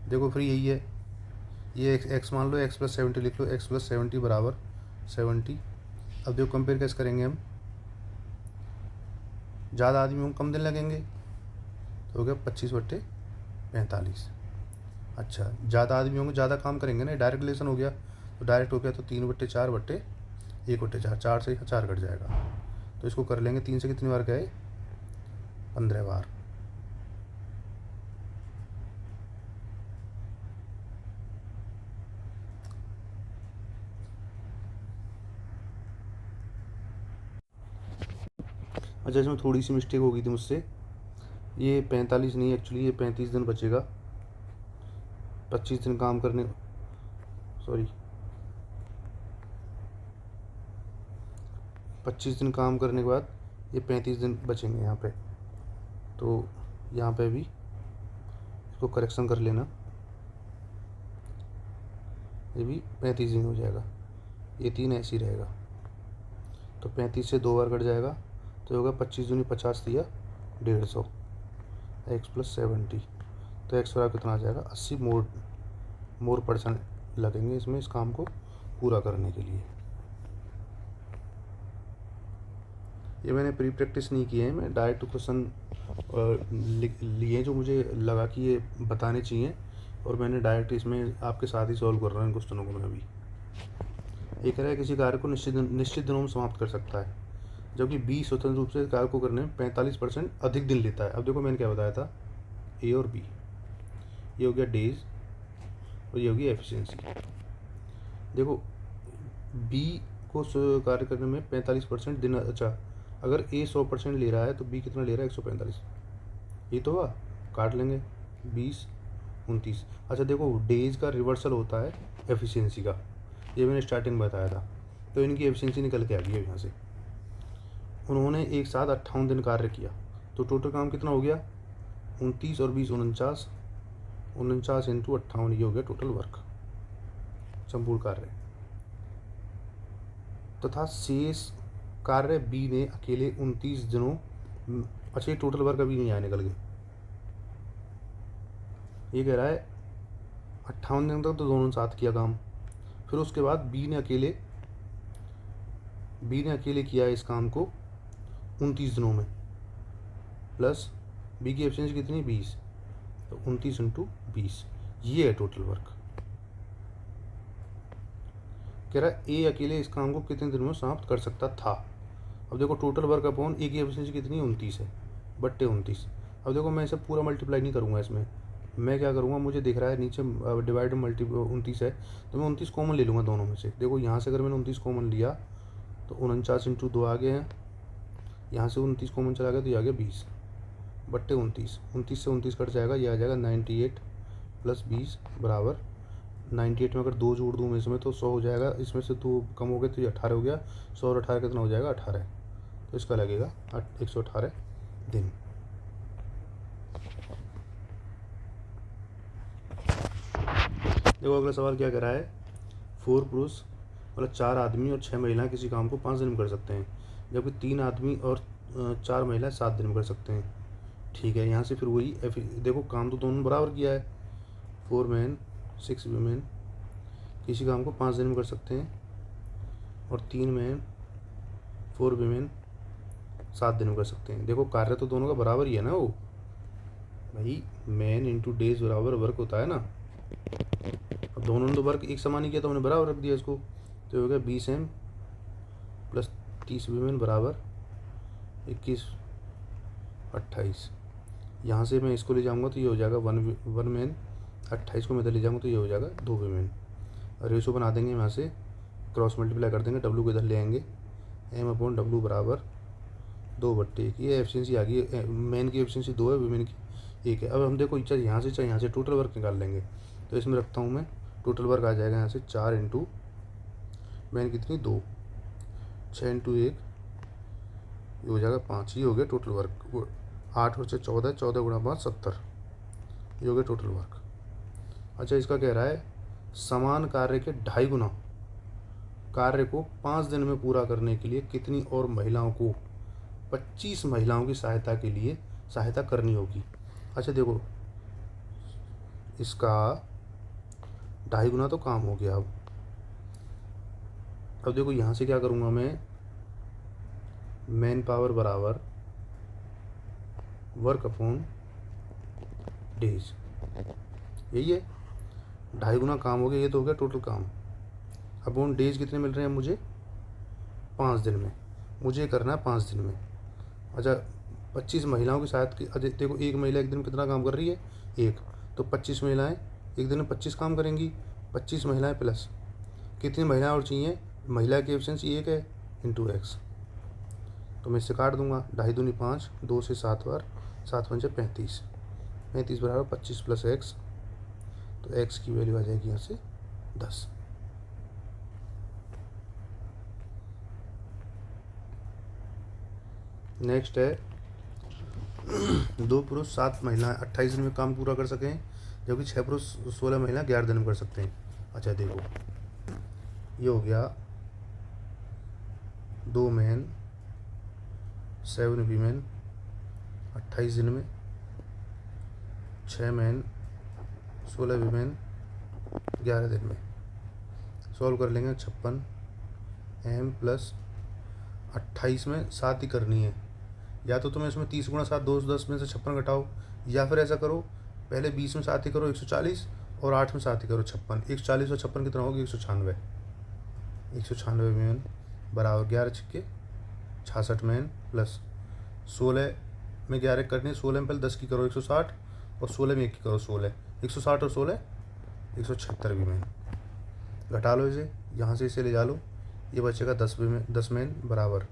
देखो फिर यही है, ये एक्स मान लो, x + 70 लिख लो, x + 70 बराबर 70। अब देखो कंपेयर कैसे करेंगे हम, ज़्यादा आदमी होंगे कम दिन लगेंगे, तो हो गया 25/45। अच्छा ज़्यादा आदमी होंगे ज़्यादा काम करेंगे ना, डायरेक्ट रिलेशन हो गया, तो डायरेक्ट हो गया, तो 3/4/1/4, 4 से 4 कट जाएगा, तो इसको कर लेंगे, 3 से कितनी बार गए 15 बार, अच्छा, इसमें थोड़ी सी मिस्टेक हो गई थी मुझसे, ये 45 नहीं, एक्चुअली ये 35 दिन बचेगा। 25 दिन काम करने, सॉरी 25 दिन काम करने के बाद ये 35 दिन बचेंगे यहाँ पे। तो यहाँ पे भी इसको करेक्शन कर लेना, ये भी 35 दिन हो जाएगा, ये 3 ऐसे ही रहेगा। तो 35 से 2 बार कट जाएगा तो होगा 25 दूनी 50 दिया 150, x + 70। तो x बराबर कितना आ जाएगा 80 मोर % लगेंगे इसमें इस काम को पूरा करने के लिए। ये मैंने प्री प्रैक्टिस नहीं किए हैं, मैं डायरेक्ट क्वेश्चन लिए जो मुझे लगा कि ये बताने चाहिए, और मैंने डायरेक्ट इसमें आपके साथ ही सॉल्व कर रहा हूँ इन क्वेश्चनों को मैं अभी। ये कह रहा है किसी कार्य को निश्चित दिनों में समाप्त कर सकता है, जबकि बी स्वतंत्र रूप से कार्य को करने में 45% अधिक दिन लेता है। अब देखो मैंने क्या बताया था, ए और बी, ये हो गया डेज और ये हो गया एफिशिएंसी। देखो बी को कार्य करने में 45% दिन, अच्छा अगर ए 100% ले रहा है तो बी कितना ले रहा है 145, ये तो हुआ, काट लेंगे 20 29। अच्छा देखो डेज का रिवर्सल होता है एफिशिएंसी का, ये मैंने स्टार्टिंग में बताया था। तो इनकी एफिशिएंसी निकल के आ गई है यहाँ से। उन्होंने एक साथ 58 दिन कार्य किया, तो टोटल काम कितना हो गया 29 और 20 49, 49 × 58, ये हो गया टोटल वर्क, संपूर्ण कार्य। तथा शेष कार्य बी ने अकेले 29 दिनों, अच्छा ये टोटल वर्क अभी नहीं आया निकल के, ये कह रहा है 58 दिन तक तो दोनों साथ किया काम, फिर उसके बाद बी ने अकेले किया इस काम को 29 दिनों में, प्लस बी की एफिशिएंसी कितनी 20, तो 29 × 20, ये है टोटल वर्क। कह रहा है ए अकेले इस काम को कितने दिनों में समाप्त कर सकता था। अब देखो टोटल वर्क अपॉन ए की एफिशिएंसी कितनी 29 है, बट्टे 29। अब देखो मैं इसे पूरा मल्टीप्लाई नहीं करूँगा, इसमें मैं क्या करूँगा, मुझे दिख रहा है नीचे डिवाइड मल्टी 29 है, तो मैं 29 कॉमन ले लूँगा दोनों में से। देखो यहाँ से अगर मैंने 29 कॉमन लिया तो 49 × 2 आ गए हैं, यहाँ से 29 कॉमन चला गया तो ये आ गया 20 बट्टे 29। 29 से 29 कट जाएगा, ये आ जाएगा 98 + 20 बराबर 98 में अगर 2 जोड़ दूँ मैं इसमें तो 100 हो जाएगा, इसमें से 2 कम हो गए तो ये 18 हो गया। 100 और 18 कितना हो जाएगा 18, तो इसका लगेगा 118 दिन। देखो अगला सवाल क्या कह रहा है, 4 पुरुष मतलब 4 आदमी और 6 महिलाएं किसी काम को 5 दिन में कर सकते हैं, जबकि 3 आदमी और 4 महिलाएं 7 दिन में कर सकते हैं। ठीक है, यहाँ से फिर वही देखो काम तो दोनों बराबर किया है, 4 मैन 6 वीमेन किसी काम को 5 दिन में कर सकते हैं, और 3 मैन 4 वीमेन 7 दिन में कर सकते हैं। देखो कार्य तो दोनों का बराबर ही है ना, वो भाई मैन × डेज बराबर वर्क होता है ना। अब दोनों ने तो वर्क एक समान ही किया तो हमने बराबर रख दिया इसको, तो हो गया 20 M + 30 वीमेन बराबर 21 28। यहाँ से मैं इसको ले जाऊँगा तो ये हो जाएगा 1 मैन, 28 को मैं इधर ले जाऊँगा तो ये हो जाएगा 2 वीमेन। रेशो बना देंगे यहाँ से, क्रॉस मल्टीप्लाई कर देंगे, W को इधर ले आएंगे, M/W बराबर 2/1। ये एफिशिएंसी आ गई, मैन की एफिशिएंसी 2 है, वीमेन की 1 है। अब हम देखो चाहे यहाँ से टोटल वर्क निकाल लेंगे, तो इसमें रखता हूँ मैं, टोटल वर्क आ जाएगा यहाँ से 4 × मैन कितनी 2, 6 × 1 ये हो जाएगा 5, ये हो गया टोटल वर्क। 8 और 6 14, 14 × 5 70, ये हो गया टोटल वर्क। अच्छा इसका कह रहा है समान कार्य के 2.5 गुना कार्य को 5 दिन में पूरा करने के लिए कितनी और महिलाओं को 25 महिलाओं की सहायता करनी होगी। अच्छा देखो इसका 2.5 गुना तो काम हो गया। अब देखो यहाँ से क्या करूँगा मैं, मैन पावर बराबर वर्क अपॉन डेज, यही है, 2.5 गुना काम हो गया, ये तो हो गया टोटल काम। अपॉन डेज कितने मिल रहे हैं मुझे 5 दिन में, मुझे करना है 5 दिन में। अच्छा 25 महिलाओं की सहायता की, अच्छा देखो एक महिला एक दिन में कितना काम कर रही है 1, तो 25 महिलाएं एक दिन में 25 काम करेंगी, 25 महिलाएं प्लस कितनी महिलाएं और चाहिए, महिला की एफिशिएंसी 1 है × X, तो मैं इससे काट दूंगा, 2.5 दूनी 5, 2 से 7 बार, 7 पंचे 35, 35 बराबर 25 प्लस एक्स, तो एक्स की वैल्यू आ जाएगी यहाँ से 10। नेक्स्ट है 2 पुरुष 7 महिलाएं 28 दिन में काम पूरा कर सकें, जबकि 6 पुरुष 16 महिलाएं 11 दिन में कर सकते हैं। अच्छा देखो, ये हो गया 2 मैन 7 वीमेन 28 दिन में, 6 मैन 16 वीमेन 11 दिन में। सॉल्व कर लेंगे। 56 एम प्लस 28 में 7 ही करनी है, या तो तुम्हें इसमें 30 गुणा 7 210 में से 56 घटाओ, या फिर ऐसा करो पहले 20 में 7 ही करो 140, और 8 में 7 ही करो 56। 140 और 56 कितना होगी 196। 196 मैन बराबर 11 छिक्के 66 मैन प्लस 16 में 11 करनी है, 16 में पहले 10 की करो 160, और 16 में 1 की करो 16, 160 और 16 176 वीमेन। घटा लो इसे, यहाँ से इसे ले जा लो, ये बचेगा 10 मैन बराबर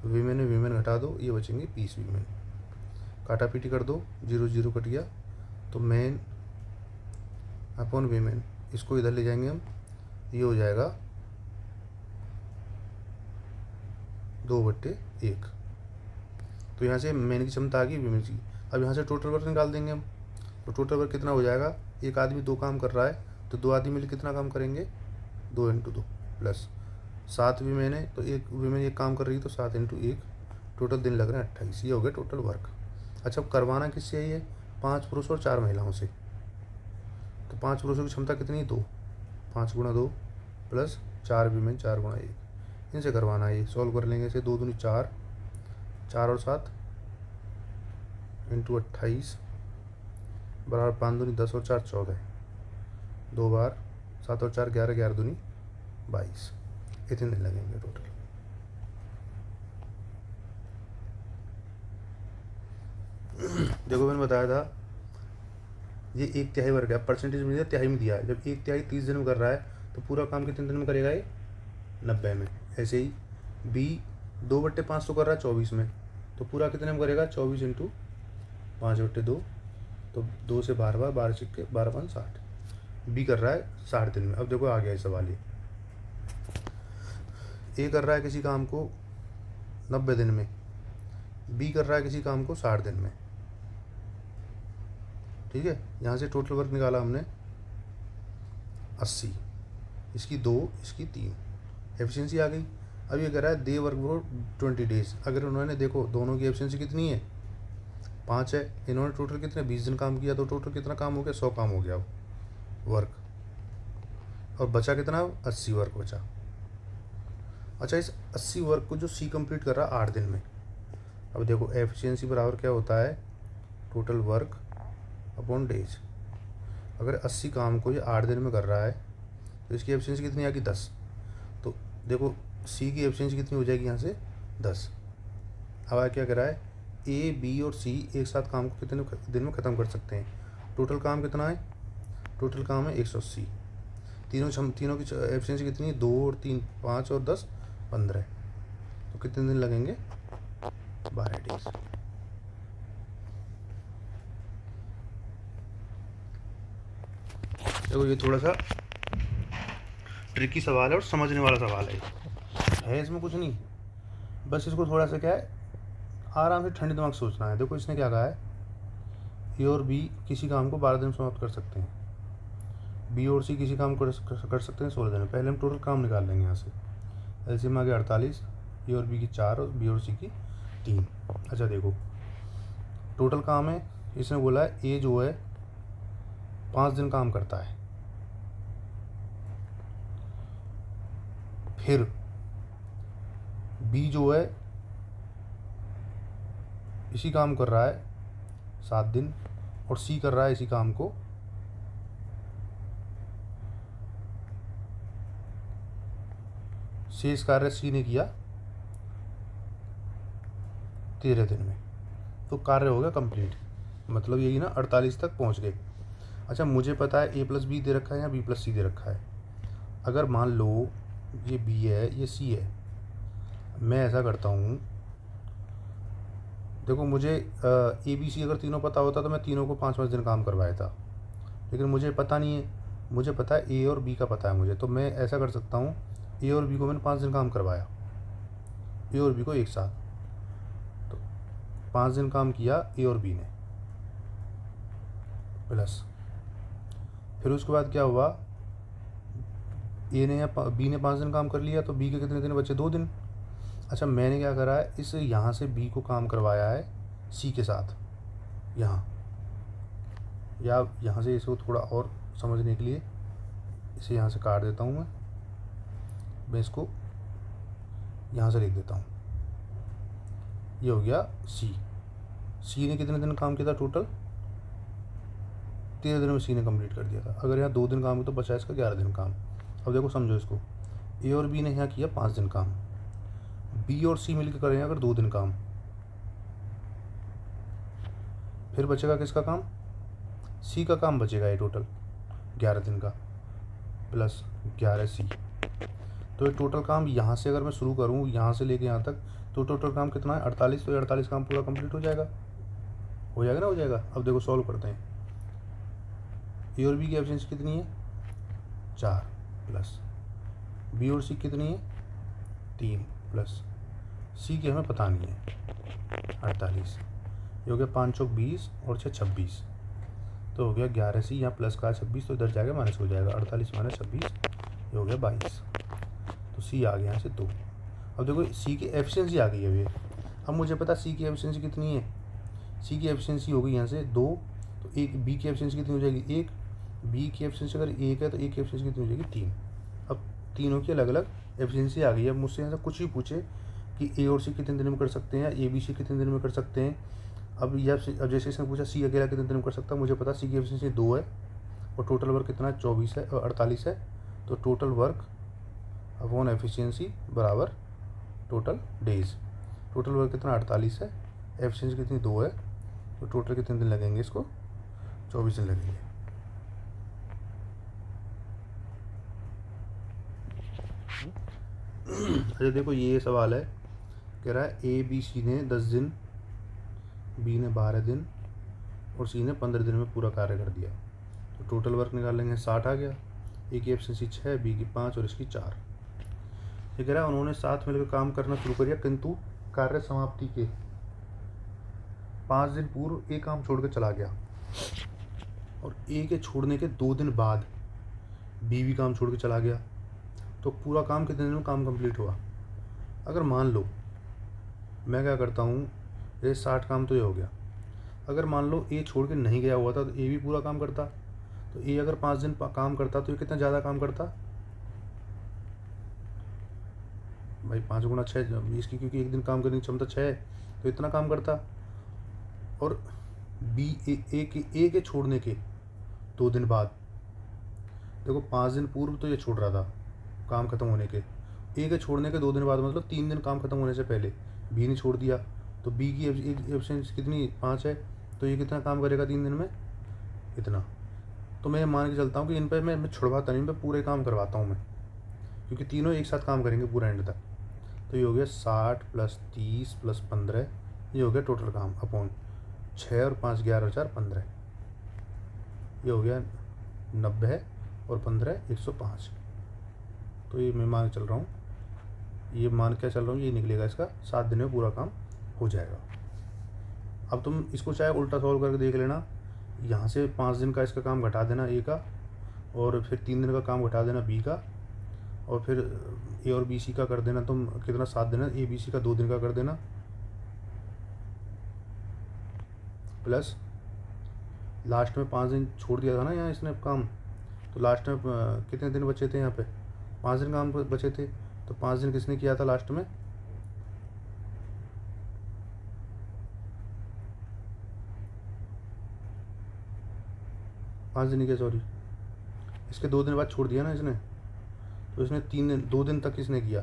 वीमेन में वीमेन घटा दो, ये बचेंगे 20 वीमेन। काटा पीटी कर दो, 0 0 कट गया, तो मैन अपॉन वीमेन, इसको इधर ले जाएंगे हम, ये हो जाएगा 2/1। तो यहाँ से मैन की क्षमता आ गई वीमेन की। अब यहाँ से टोटल वर्क निकाल देंगे हम, तो टोटल वर्क कितना हो जाएगा, एक आदमी 2 काम कर रहा है, तो 2 आदमी मिलकर कितना काम करेंगे 2 × 2 प्लस 7 वीमेन है, तो एक वीमेन एक काम कर रही है, तो 7 × 1, टोटल दिन लग रहे हैं 28। ये हो गया टोटल वर्क। अच्छा, अब करवाना किससे है ये, 5 पुरुष और 4 महिलाओं से। तो 5 पुरुषों की क्षमता कितनी है 2, 5 × 2 प्लस 4 वीमेन 4 × 1, इनसे करवाना है। ये सॉल्व कर लेंगे इसे, 2 दूनी 4, 4 और 7 × 28 बराबर 5 दूनी 10 और 4 14, 2 बार 7 और 4 11, 11 दूनी 22, इतने दिन लगेंगे टोटल। देखो मैंने बताया था ये 1/3 वर्क है, परसेंटेज में दिया तिहाई में दिया है। जब 1/3 30 दिन में कर रहा है तो पूरा काम कितने दिन में करेगा ये 90 में। ऐसे ही बी 2/5 तो कर रहा है 24 में, तो पूरा कितने में करेगा 24 × 5/2, तो 2 से 12 बार 12 छिक्के 12 5 60, बी कर रहा है 60 दिन में। अब देखो आ गया ये सवाल, ये कर रहा है किसी काम को 90 दिन में, बी कर रहा है किसी काम को 60 दिन में। ठीक है, यहाँ से टोटल वर्क निकाला हमने 80, इसकी 2 इसकी 3, एफिशिएंसी आ गई। अब ये कह रहा है दे वर्क फॉर 20 डेज। अगर उन्होंने देखो दोनों की एफिशिएंसी कितनी है 5 है, इन्होंने टोटल कितने 20 दिन काम किया, तो टोटल कितना काम हो गया 100 काम हो गया वर्क, और बचा कितना 80 वर्क बचा। अच्छा, इस 80 वर्क को जो सी कंप्लीट कर रहा है 8 दिन में। अब देखो एफिशिएंसी बराबर क्या होता है टोटल वर्क अपॉन डेज। अगर 80 काम को ये 8 दिन में कर रहा है तो इसकी एफिशिएंसी कितनी आ गई 10। तो देखो सी की एफिशिएंसी कितनी हो जाएगी यहाँ से 10। अब आगे क्या कर रहा है ए बी और सी एक साथ काम को कितने दिन में ख़त्म कर सकते हैं। टोटल काम कितना है, टोटल काम है 180। तीनों की एफिशिएंसी कितनी है 2 और 3 5 और 10 15, तो कितने दिन लगेंगे 12 डेज। देखो ये थोड़ा सा ट्रिकी सवाल है और समझने वाला सवाल है इसमें कुछ नहीं, बस इसको थोड़ा सा क्या है आराम से ठंडे दिमाग सोचना है। देखो इसने क्या कहा है ए और बी किसी काम को 12 दिन में समाप्त कर सकते हैं, बी और सी किसी काम को कर सकते हैं 16 दिन में। पहले हम टोटल काम निकाल लेंगे यहाँ से, एलसीएम आ गया 48, ए और बी की 4 और बी और सी की 3। अच्छा देखो टोटल काम है, इसने बोला है ए जो है 5 दिन काम करता है, फिर बी जो है इसी काम कर रहा है 7 दिन, और सी कर रहा है इसी काम को शेष कार्य सी ने किया 13 दिन में, तो कार्य हो गया कंप्लीट। मतलब यही ना 48 तक पहुंच गए। अच्छा मुझे पता है ए प्लस बी दे रखा है या बी प्लस सी दे रखा है। अगर मान लो ये बी है ये सी है, मैं ऐसा करता हूँ देखो मुझे ABC अगर तीनों पता होता तो मैं तीनों को 5-5 दिन काम करवाया था, लेकिन मुझे पता नहीं है। मुझे पता है A और B का पता है मुझे, तो मैं ऐसा कर सकता हूँ, A और B को मैंने 5 दिन काम करवाया, A और B को एक साथ, तो 5 दिन काम किया A और B ने, प्लस फिर उसके बाद क्या हुआ, A ने या B ने 5 दिन काम कर लिया, तो B के कितने दिन बचे, 2 दिन। अच्छा, मैंने क्या करा है, इस यहाँ से B को काम करवाया है C के साथ यहाँ, या यहाँ से इसको थोड़ा और समझने के लिए इसे यहाँ से काट देता हूँ मैं इसको यहाँ से लिख देता हूँ। ये हो गया C ने कितने दिन काम किया था टोटल, 13 दिन में C ने कंप्लीट कर दिया था। अगर यहाँ 2 दिन काम किया तो बचा इसका 11 दिन काम। अब देखो समझो इसको, A और B ने यहाँ किया 5 दिन काम, B और C मिलकर करें अगर 2 दिन काम, फिर बचेगा किसका काम, C का काम बचेगा ये टोटल 11 दिन का, प्लस 11C। तो ये टोटल काम यहाँ से अगर मैं शुरू करूँ यहाँ से लेके यहाँ तक, तो टोटल काम कितना है, 48। तो ये 48 काम पूरा कंप्लीट हो जाएगा ना, हो जाएगा। अब देखो सॉल्व करते हैं। A और B की एफिशिएंसी कितनी है, 4, प्लस B और C कितनी है, 3, प्लस C की हमें पता नहीं है, 48। ये हो गया 5 चौक 20 और 6 26, तो हो गया 11C, यहाँ प्लस का 26 तो इधर जाएगा माइनस हो जाएगा, 48 माइनस 26, ये हो गया 22। तो C आ गया यहाँ से 2। अब देखो C की एफिशिएंसी आ गई है ये। अब मुझे पता C की एफिशिएंसी कितनी है, C की एफिशिएंसी हो गई यहाँ से 2, तो एक B की एफिशिएंसी कितनी हो जाएगी, 1। B की एफिशिएंसी अगर 1 है तो A की एफिशिएंसी कितनी हो जाएगी, 3। अब तीनों की अलग अलग एफिशिएंसी आ गई है। अब मुझसे यहाँ से कुछ भी पूछे कि A और C कितने दिन में कर सकते हैं, या ABC कितने दिन में कर सकते हैं। अब जैसे इसने पूछा C अकेला कितने दिन में कर सकता है, मुझे पता C की एफिशिएंसी 2 है और टोटल वर्क कितना है, 24 है और 48 है। तो टोटल वर्क अपॉन एफिशिएंसी बराबर टोटल डेज। टोटल वर्क कितना 48 है, एफिशिएंसी कितनी 2 है, तो टोटल कितने दिन लगेंगे इसको, 24 दिन लगेंगे। अच्छा देखो ये सवाल है, कह रहा है ABC ने 10 दिन, B ने 12 दिन और C ने 15 दिन में पूरा कार्य कर दिया। तो टोटल वर्क निकालेंगे, 60 आ गया। A की एफिशिएंसी 6, B की 5 और इसकी 4। ये कह रहा है उन्होंने साथ मिलकर काम करना शुरू कर दिया, किंतु कार्य समाप्ति के 5 दिन पूर्व A काम छोड़ कर चला गया और A के छोड़ने के 2 दिन बाद B भी काम छोड़ के चला गया। तो पूरा काम कितने दिन में काम कंप्लीट हुआ। अगर मान लो मैं क्या करता हूँ, ये 60 काम तो ये हो गया। अगर मान लो A छोड़ के नहीं गया हुआ था तो A भी पूरा काम करता, तो A अगर 5 दिन काम करता तो ये कितना ज़्यादा काम करता भाई, 5 गुणा 6 इसकी, क्योंकि एक दिन काम करने की क्षमता 6 है तो इतना काम करता। और A के छोड़ने के 2 दिन बाद, देखो 5 दिन पूर्व तो ये छोड़ रहा था काम खत्म होने के, A के छोड़ने के 2 दिन बाद मतलब 3 दिन काम खत्म होने से पहले B ने छोड़ दिया। तो B की एफिशिएंसी कितनी 5 है, तो ये कितना काम करेगा 3 दिन में, इतना। तो मैं मान के चलता हूँ कि इन पर मैं छुड़वाता नहीं, इन पर पूरे काम करवाता हूँ मैं, क्योंकि तीनों एक साथ काम करेंगे पूरा एंड तक। तो ये हो गया 60 प्लस 30 प्लस 15, ये हो गया टोटल काम अपॉन 6 और 5 11 4 15, ये हो गया 90 और 15 105। तो ये मैं मान के चल रहा हूँ, ये मान के चल रहा हूँ, ये निकलेगा इसका 7 दिन में पूरा काम हो जाएगा। अब तुम इसको चाहे उल्टा सॉल्व करके देख लेना, यहाँ से 5 दिन का इसका काम घटा देना A का, और फिर 3 दिन का काम घटा देना B का, और फिर A और BC का कर देना तुम कितना, 7 दिन है, ABC का 2 दिन का कर देना, प्लस लास्ट में 5 दिन छोड़ दिया था ना यहाँ इसने काम, तो लास्ट में कितने दिन बचे थे, यहाँ पे 5 दिन काम बचे थे, तो 5 दिन किसने किया था लास्ट में, पाँच दिन किया, सॉरी इसके 2 दिन बाद छोड़ दिया ना इसने, तो इसने 2 दिन तक इसने किया,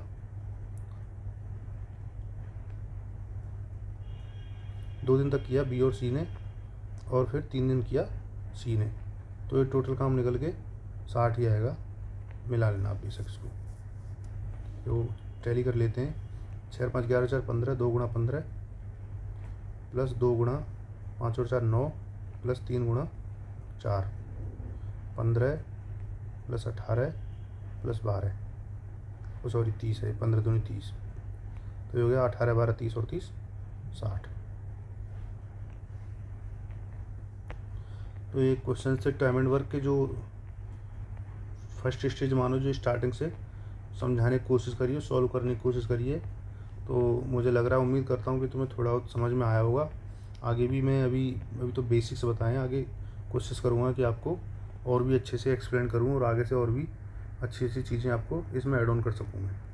2 दिन तक किया B और C ने, और फिर 3 दिन किया C ने। तो ये टोटल काम निकल के 60 ही आएगा। मिला लेना आप बेशक इसको, तो टैली कर लेते हैं। 6 5 11 4 15, 2 गुणा 15 प्लस 2 गुणा 5 और 4 9 प्लस 3 गुणा 4 15 प्लस 18 प्लस 12 सॉरी 30 है, 15 दूनी 30, तो ये हो गया 18 12 30 और 30 60। तो ये क्वेश्चन से टाइम एंड वर्क के जो फर्स्ट स्टेज मानो, जो स्टार्टिंग से समझाने की कोशिश करिए, सॉल्व करने की कोशिश करिए। तो मुझे लग रहा है, उम्मीद करता हूँ कि तुम्हें थोड़ा बहुत समझ में आया होगा। आगे भी मैं अभी तो बेसिक्स बताएं, आगे कोशिश करूँगा कि आपको और भी अच्छे से एक्सप्लेन करूँ और आगे से और भी अच्छी अच्छी चीज़ें आपको इसमें ऐड ऑन कर सकूँ मैं।